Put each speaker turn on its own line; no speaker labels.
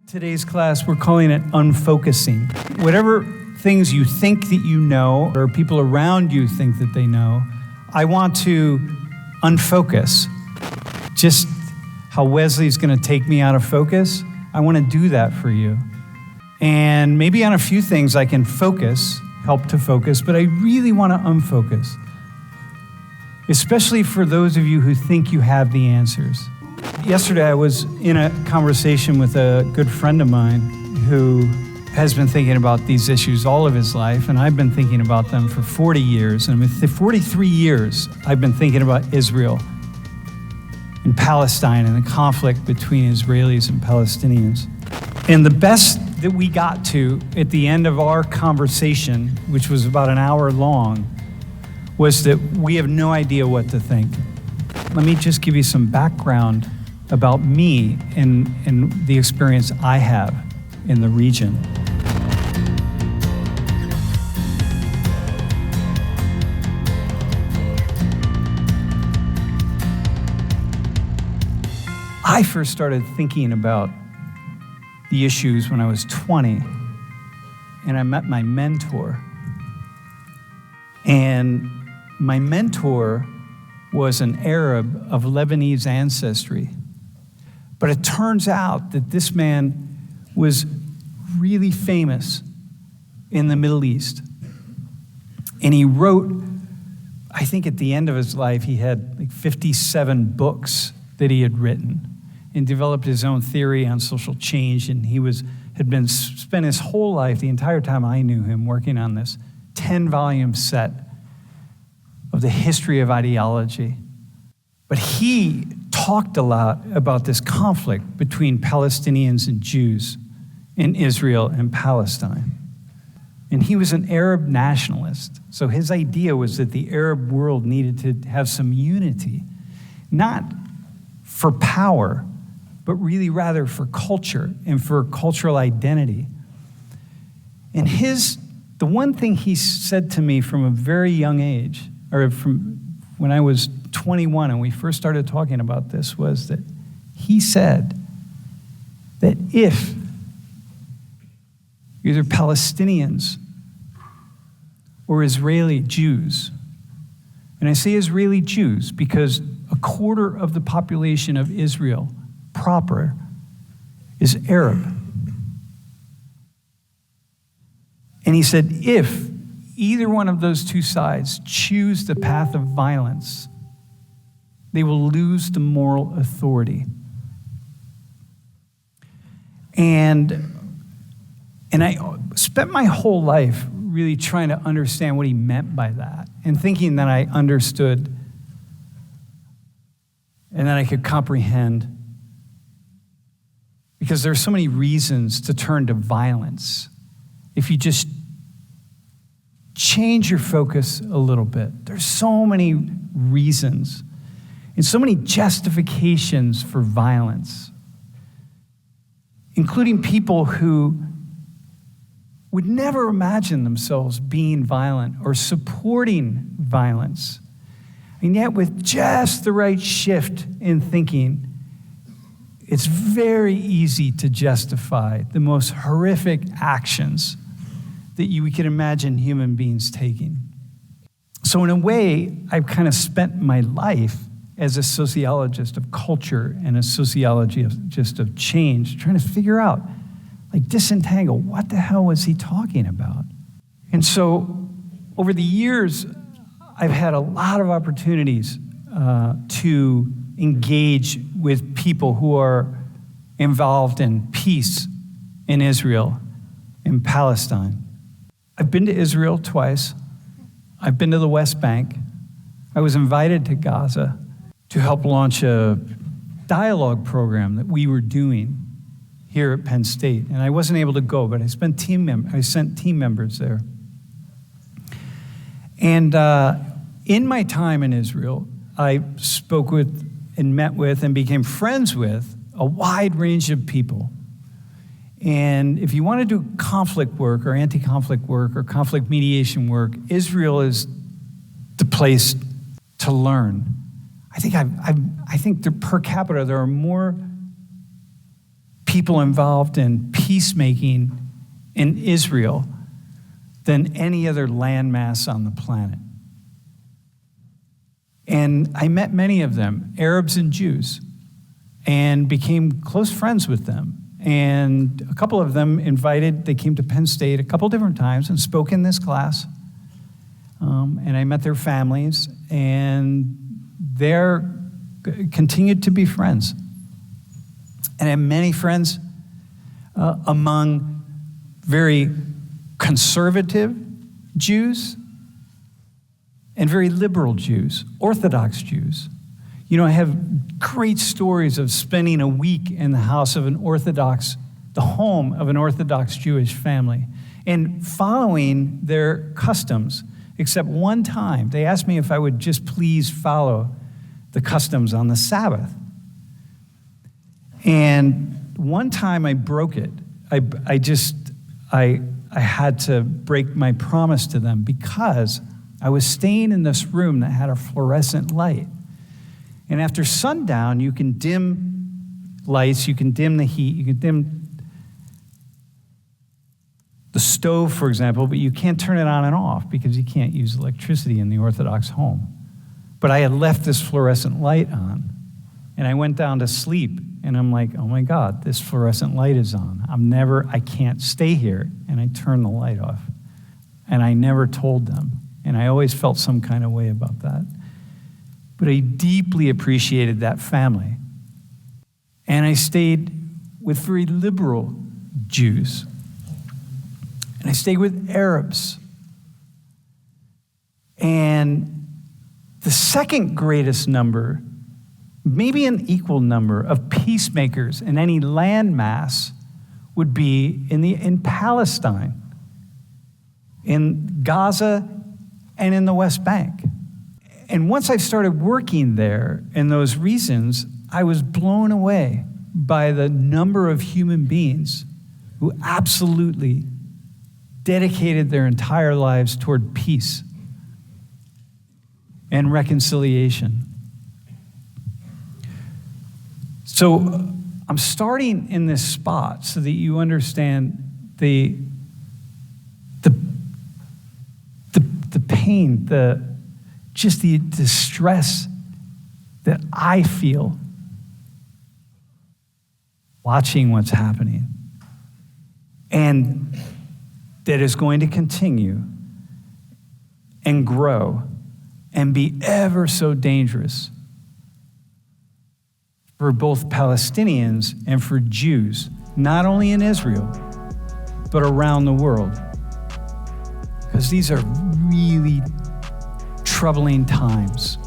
Today's class, we're calling it unfocusing. Whatever things you think that you know, or people around you think that they know, I want to unfocus. Just how Wesley's going to take me out of focus, I want to do that for you. And maybe on a few things I can focus, help to focus, but I really want to unfocus. Especially for those of you who think you have the answers. Yesterday, I was in a conversation with a good friend of mine who has been thinking about these issues all of his life, and I've been thinking about them for 40 years. And with the 43 years, I've been thinking about Israel and Palestine and the conflict between Israelis and Palestinians. And the best that we got to at the end of our conversation, which was about an hour long, was that we have no idea what to think. Let me just give you some background about me and the experience I have in the region. I first started thinking about the issues when I was 20, and I met my mentor. And my mentor was an Arab of Lebanese ancestry. But it turns out that this man was really famous in the Middle East. And he wrote, I think at the end of his life, he had like 57 books that he had written and developed his own theory on social change. And he had spent his whole life, the entire time I knew him, working on this 10-volume set of the history of ideology. But he talked a lot about this conflict between Palestinians and Jews in Israel and Palestine. And he was an Arab nationalist. So his idea was that the Arab world needed to have some unity, not for power, but really rather for culture and for cultural identity. And the one thing he said to me from a very young age, or from when I was 21 and we first started talking about this, was that he said that if either Palestinians or Israeli Jews, and I say Israeli Jews because a quarter of the population of Israel proper is Arab. And he said, if either one of those two sides choose the path of violence, they will lose the moral authority. And I spent my whole life really trying to understand what he meant by that and thinking that I understood and that I could comprehend, because there are so many reasons to turn to violence. If you just change your focus a little bit, there's so many reasons and so many justifications for violence, including people who would never imagine themselves being violent or supporting violence. And yet with just the right shift in thinking, it's very easy to justify the most horrific actions that we can imagine human beings taking. So in a way, I've kind of spent my life as a sociologist of culture and a sociologist of change, trying to figure out, disentangle, what the hell was he talking about? And so over the years, I've had a lot of opportunities to engage with people who are involved in peace in Israel and Palestine. I've been to Israel twice. I've been to the West Bank. I was invited to Gaza to help launch a dialogue program that we were doing here at Penn State. And I wasn't able to go, but I sent team members there. And in my time in Israel, I spoke with and met with and became friends with a wide range of people. And if you want to do conflict work or anti-conflict work or conflict mediation work, Israel is the place to learn. I think per capita there are more people involved in peacemaking in Israel than any other landmass on the planet. And I met many of them, Arabs and Jews, and became close friends with them. And a couple of them they came to Penn State a couple different times and spoke in this class. And I met their families, and they continued to be friends. And I have many friends among very conservative Jews and very liberal Jews, Orthodox Jews. You know, I have great stories of spending a week in the home of an Orthodox Jewish family, and following their customs, except one time, they asked me if I would just please follow the customs on the Sabbath. And one time I broke it. I had to break my promise to them because I was staying in this room that had a fluorescent light. And after sundown, you can dim lights, you can dim the heat, you can dim the stove, for example, but you can't turn it on and off because you can't use electricity in the Orthodox home. But I had left this fluorescent light on, and I went down to sleep, and I'm like, oh my God, this fluorescent light is on. I can't stay here. And I turned the light off. And I never told them. And I always felt some kind of way about that. But I deeply appreciated that family. And I stayed with very liberal Jews. And I stayed with Arabs. And the second greatest number, maybe an equal number, of peacemakers in any landmass would be in Palestine, in Gaza, and in the West Bank. And once I started working there in those regions, I was blown away by the number of human beings who absolutely dedicated their entire lives toward peace and reconciliation. So I'm starting in this spot so that you understand the pain, the distress that I feel watching what's happening, and that is going to continue and grow and be ever so dangerous for both Palestinians and for Jews, not only in Israel, but around the world. Because these are really troubling times.